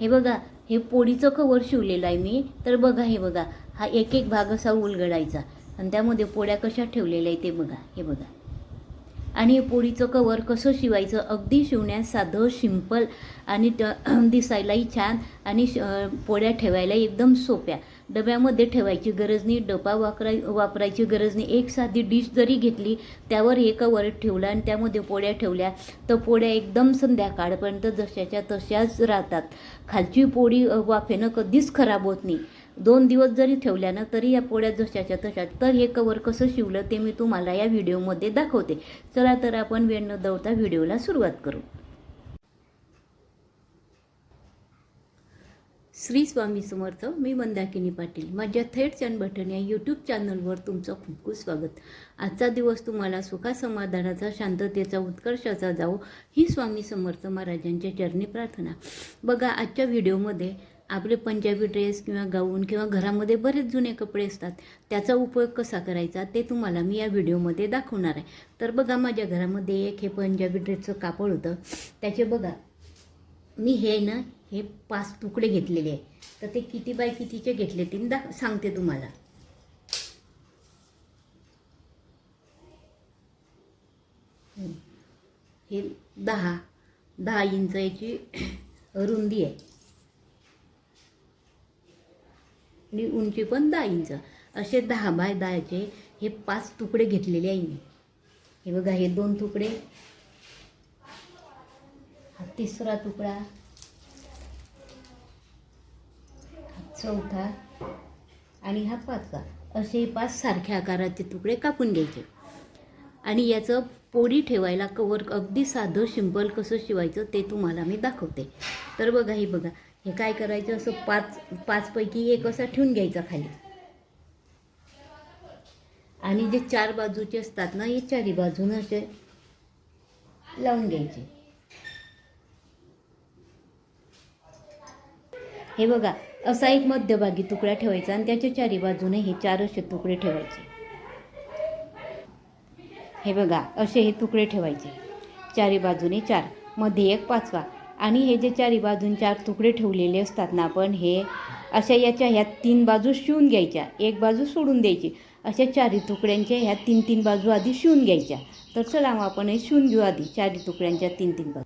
हे बघा, हे पोळीचं कवर शिवलेलं आहे मी. तर बघा, हे बघा, हा एक एक भाग असा उलगडायचा आणि त्यामध्ये पोळ्या कशा ठेवलेल्या आहे ते बघा. हे बघा. आणि हे पोळीचं कवर कसं शिवायचं, अगदी शिवण्यास साधं, सिंपल आणि दिसायलाही छान आणि पोळ्या ठेवायला एकदम सोप्या. डब्यामध्ये ठेवायची गरज नाही, डबा वापरायची गरज नाही. एक साधी डिश जरी घेतली, त्यावर हे कवर ठेवलं आणि त्यामध्ये पोळ्या ठेवल्या तर पोळ्या एकदम संध्याकाळपर्यंत जशाच्या तशाच राहतात. खालची पोळी वाफेनं कधीच खराब होत नाही. 2 दिवस जरी ठेवल्या ना तरी या पोळ्या जशाच्या तशाच. तर हे कवर कसं शिवलं ते मी तुम्हाला या व्हिडिओमध्ये दाखवते. चला तर आपण वेळ न दवता व्हिडिओला सुरुवात करू. श्री स्वामी समर्थ. मी मंदाकिनी पाटील. माझ्या थेट चॅनल या यूट्यूब चॅनलवर तुमचं खूप खूप स्वागत. आजचा दिवस तुम्हाला सुखासमाधानाचा, शांततेचा, उत्कर्षाचा जावो ही स्वामी समर्थ महाराजांच्या चरणी प्रार्थना. बघा, आजच्या व्हिडिओमध्ये आपले पंजाबी ड्रेस किंवा गाऊन किंवा घरामध्ये बरेच जुने कपडे असतात, त्याचा उपयोग कसा करायचा ते तुम्हाला मी या व्हिडिओमध्ये दाखवणार आहे. तर बघा, माझ्या घरामध्ये एक हे पंजाबी ड्रेसचं कापड होतं. त्याचे बघा, मी हे 5 तुकडे घेतलेले आहे. तर ते किती बाय कितीचे घेतले ते मी सांगते तुम्हाला. हे 10 इंच याची रुंदी आहे आणि उंची पण 10 इंच. असे 10 बाय 10चे हे 5 तुकडे घेतलेले आहे मी. हे बघा, हे 2 तुकडे, हा 3रा तुकडा, चौथा आणि हा 5वा. असे 5 सारख्या आकाराचे तुकडे कापून घ्यायचे. आणि याचं पोळी ठेवायला कवर अगदी साधं सिंपल कसं शिवायचं ते तुम्हाला मी दाखवते. तर बघा, हे बघा, हे काय करायचं, असं 5 पैकी एक असा ठेवून घ्यायचा खाली. आणि जे 4 बाजूचे असतात ना, हे 4ही बाजूनं असे लावून घ्यायचे. हे बघा, असा एक मध्यभागी तुकडा ठेवायचा आणि त्याच्या 4ही बाजूने हे 4 असे तुकडे ठेवायचे. हे बघा, असे हे तुकडे ठेवायचे, 4ही बाजूने 4, मध्ये एक 5वा. आणि हे जे 4ही बाजून 4 तुकडे ठेवलेले असतात ना आपण, हे अशा याच्या ह्या 3 बाजू शिवून घ्यायच्या, एक बाजू सोडून द्यायची. अशा 4ही तुकड्यांच्या ह्या 3 बाजू आधी शिवून घ्यायच्या. तर चला मग आपण हे शिवून घेऊ आधी 4ही तुकड्यांच्या 3 बाजू.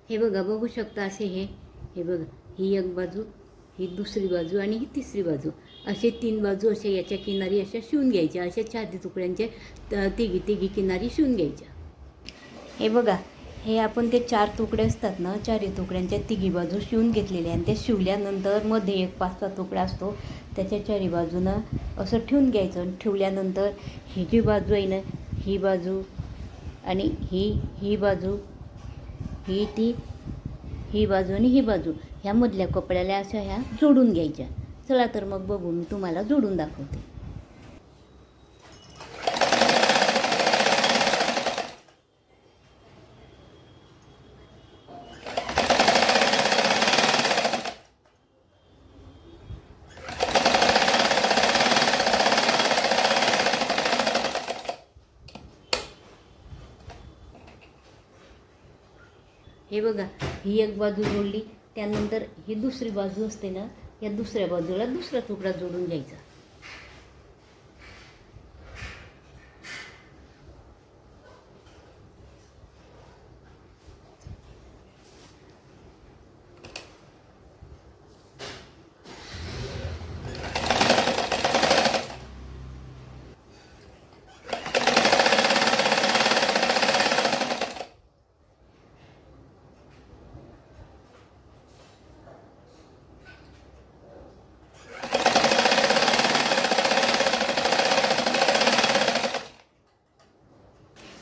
हे बघा, बघू शकता असे हे बघा, ही एक बाजू, ही दुसरी बाजू आणि ही तिसरी बाजू, असे 3 बाजू अशा याच्या किनारी अशा शिवून घ्यायच्या. अशा 4ही तुकड्यांचे तिघी किनारी शिवून घ्यायच्या. हे बघा, हे आपण ते 4 तुकडे असतात ना, 4ही तुकड्यांच्या तिघी बाजू शिवून घेतलेल्या. आणि ते शिवल्यानंतर मध्ये एक 5वा तुकडा असतो, त्याच्या 4ही बाजूनं असं ठेवून घ्यायचं. ठेवल्यानंतर ही जी बाजू आहे ना, ही बाजू आणि ही बाजू, ही बाजू आणि ही बाजू, ह्या मधल्या कपड्याला अशा ह्या जोडून घ्यायच्या. चला तर मग बघू, मी तुम्हाला जोडून दाखवते. हे बघा, ही एक बाजू जोडली, त्यानंतर ही दुसरी बाजू असते ना, या दुसऱ्या बाजूला दुसरा तुकडा जोडून घ्यायचा.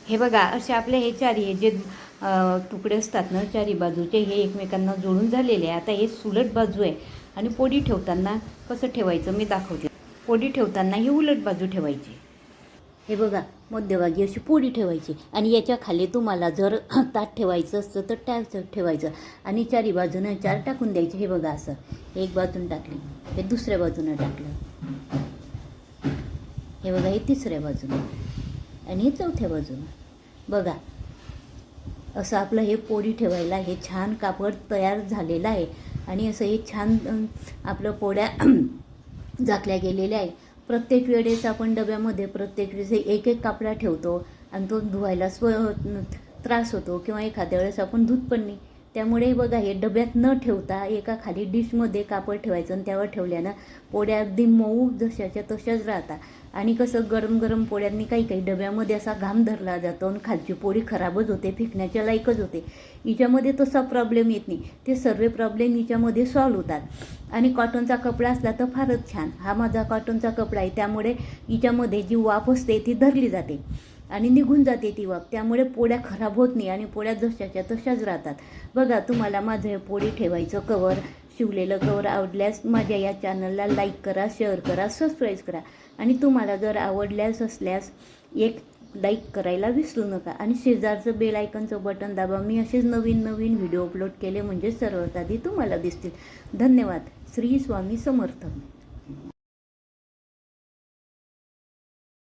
हे बघा असे आपले हे चारी हे जे तुकडे असतात ना चारी बाजूचे हे एकमेकांना जोडून झालेले आहे. आता हे सुलट बाजू आहे आणि पोळी ठेवताना कसं ठेवायचं मी दाखवते. पोळी ठेवताना ही उलट बाजू ठेवायची. हे बघा मध्यभागी अशी पोळी ठेवायची आणि याच्या खाली तुम्हाला जर ताट ठेवायचं असतं तर त्याच ठेवायचं आणि चारी बाजूनं चार टाकून द्यायचे. हे बघा असं एक बाजून टाकली, हे दुसऱ्या बाजूनं टाकलं, हे बघा हे तिसऱ्या बाजूनं आणि हे चौथ्या बाजूनं. बघा असं आपलं हे पोळी ठेवायला हे छान कापड तयार झालेलं आहे आणि असं हे छान आपलं पोळ्या झाकल्या गेलेल्या आहे. प्रत्येक वेळेस आपण डब्यामध्ये प्रत्येक वेळेस एक एक कापडा ठेवतो आणि तो धुवायला त्रास होतो किंवा एखाद्या वेळेस आपण धुत पण नाही. त्यामुळे बघा हे डब्यात न ठेवता एका खाली डिशमध्ये कापड ठेवायचं आणि त्यावर ठेवल्यानं पोळ्या अगदी मऊ जशाच्या तशाच राहतात. आणि कसं गरम गरम पोळ्यांनी काही डब्यामध्ये असा घाम धरला जातो आणि खालची पोळी खराबच होते, फेकण्याच्या लायकच होते. हिच्यामध्ये तसा प्रॉब्लेम येत नाही. ते सर्व प्रॉब्लेम हिच्यामध्ये सॉल्व होतात. आणि कॉटनचा कपडा असला तर फारच छान. हा माझा कॉटनचा कपडा आहे त्यामुळे हिच्यामध्ये जी वाफ असते ती धरली जाते आणि निघून जाते ती वाफ. त्यामुळे पोळ्या खराब होत नाही आणि पोळ्या जशाच्या तशाच राहतात. बघा तुम्हाला माझं हे पोळी ठेवायचं कवर शिवलेलं कवर आवडल्यास माझ्या या चॅनलला लाईक करा, शेअर करा, सबस्क्राईब करा आणि तुम्हाला जर आवडल्यास असल्यास एक लाईक करायला विसरू नका आणि शेजारचं बेल आयकनचं बटन दाबा. मी असेच नवीन नवीन व्हिडिओ अपलोड केले म्हणजे सर्वात आधी तुम्हाला दिसतील. धन्यवाद. श्री स्वामी समर्थ.